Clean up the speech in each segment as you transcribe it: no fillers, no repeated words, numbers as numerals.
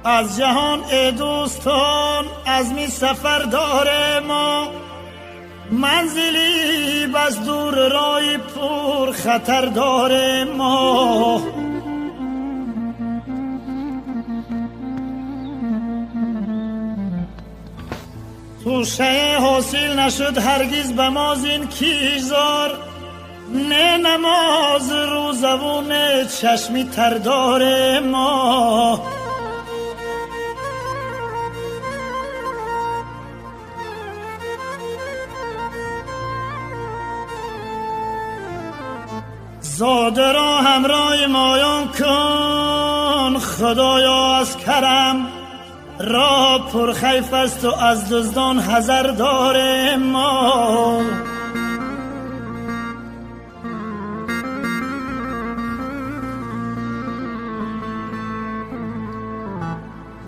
از جهان ای دوستان عزمی سفر داره ما، منزلی بس دور رای پر خطر داره ما. توشه حاصل نشد هرگز به ما زین کیزار، نه نماز روزبون چشمی تر داره ما. زاده را همراه مایان کن خدایا از کرم، راه پرخیف است و از دزدان حذر داره ما.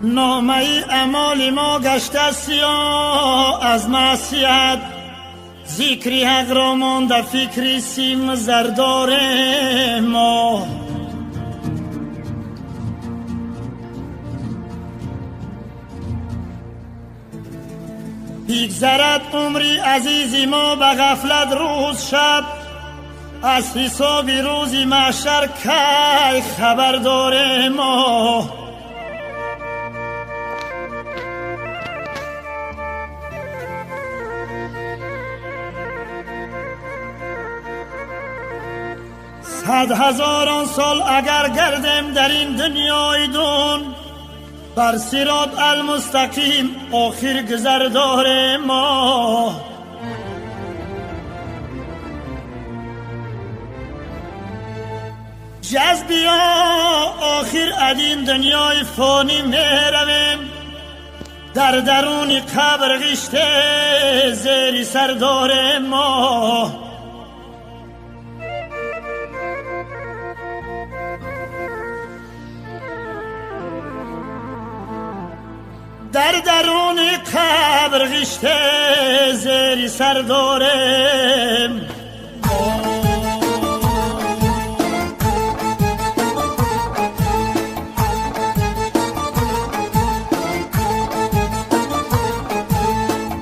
نامه اعمال ما گشته سیاه از معصیت، ذکری حق را مانده فکری سیم زردار ما. بگذرد عمری عزیزی ما به غفلت روز شب، از حساب روزی محشر کی خبر داره ما. صد هزاران سال اگر گردم در این دنیای دون، بر صراط المستقیم آخر گذر داره ما. جذبیا آخر ادین دنیای فانی میرویم، در درون قبر غشته زیر سر داره ما. در درون قبر غشته زیر سر دارم.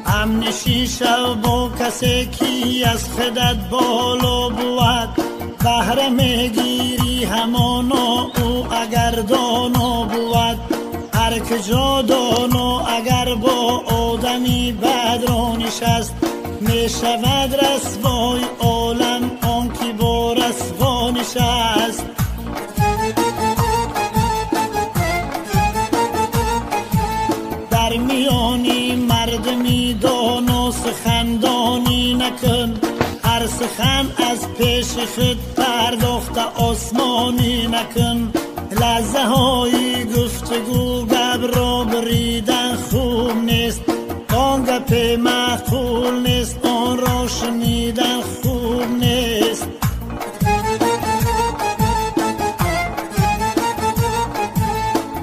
همنشین شو با کسی کی از خودت بالا بود، بهره میگیری همانا او اگر دانا بود. هر که جا دانا اگر با آدمی بد را نشست، می شود رسوای عالم آن که با رسوا نشست. در میانی مردمی دانا سخندانی نکن، هر سخن از پیش خود پرداخت آسمانی نکن. لحظه های گفتگو گب را بریدن خوب نیست، آن گپ معقول نیست، آن را شنیدن خوب نیست.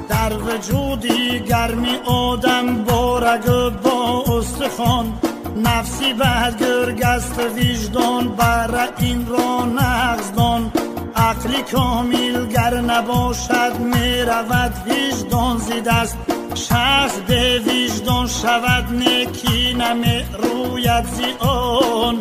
در وجودی گرمی آدم با رگ و با استخوان، نفسی بدگرگست وجدان بر این را نغزدان. عقلی کامل گر نباشد می رود وجدان زی دست، شخص به وجدان شود نیکی نمی روید زی آن.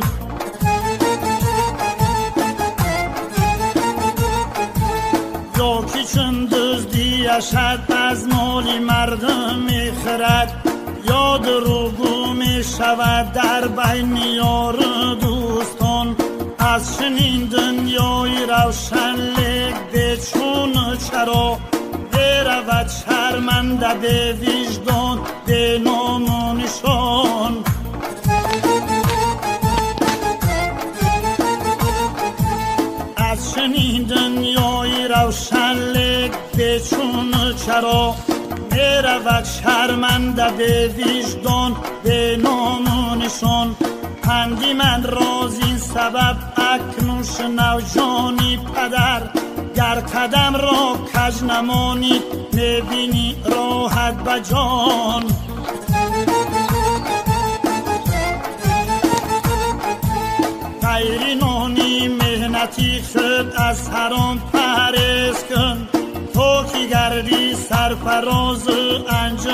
یا که چون دزدی اشد از مال مردم می خرد، یا دروغو می شود در بین یار دوستان. از چنین دنیای روشن لک به چون چرا، برود شرمنده به وجدان به نام و نشان. از چنین دنیای روشن لک به چون چرا، برود شرمنده به وجدان به نام و نشان. پندی من راز این سبب اکنون شنو جانی پدر، گر قدم را کج نمانی میبینی راحت بجان. غیر نانی مهنتی خود از حرام پرهیز کن، تو که گردی سرفراز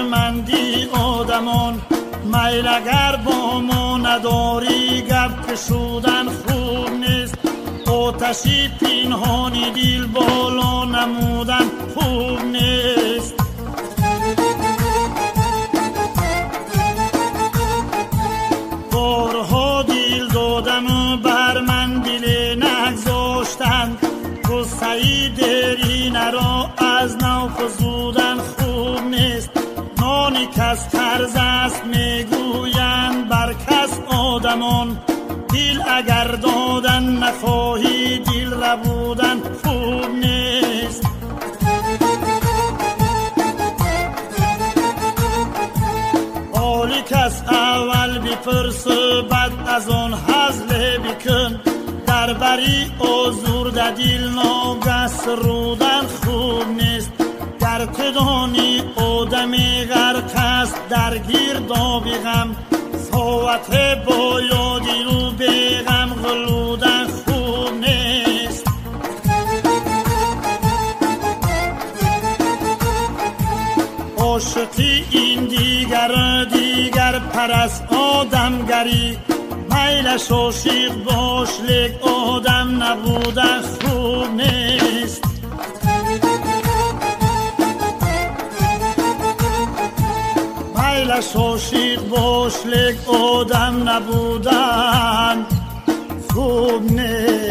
هوشمندی آدمان. میل اگر با ما نداری گپ کشودن خوب نیست. آتشی پنهانی دل بالا نمودن خوب نیست. بارها دل دادم و بر من دل نگذاشتند. قصه درینه را از نو فزودن خوب نیست. نانی کس قرض است میگویند بر کس آدمان. دل اگر دادن نخواهی دل ربودن خوب نیست. حالی کس اول بپرس بعد از آن هزله بکن. در بری آزرده دل ناگه سرودن خوب نیست. گر کدانی آدمی غرق است در گرداب غم. ساعت با یادی رو بیغم غلودن خوب نیست. عاشقی این دیگر پرست آدمگری. میلش عاشق باش لیک آدم نبودن خوب نیست. میلش عاشق باش لیک آدم نبودن خوب نیست.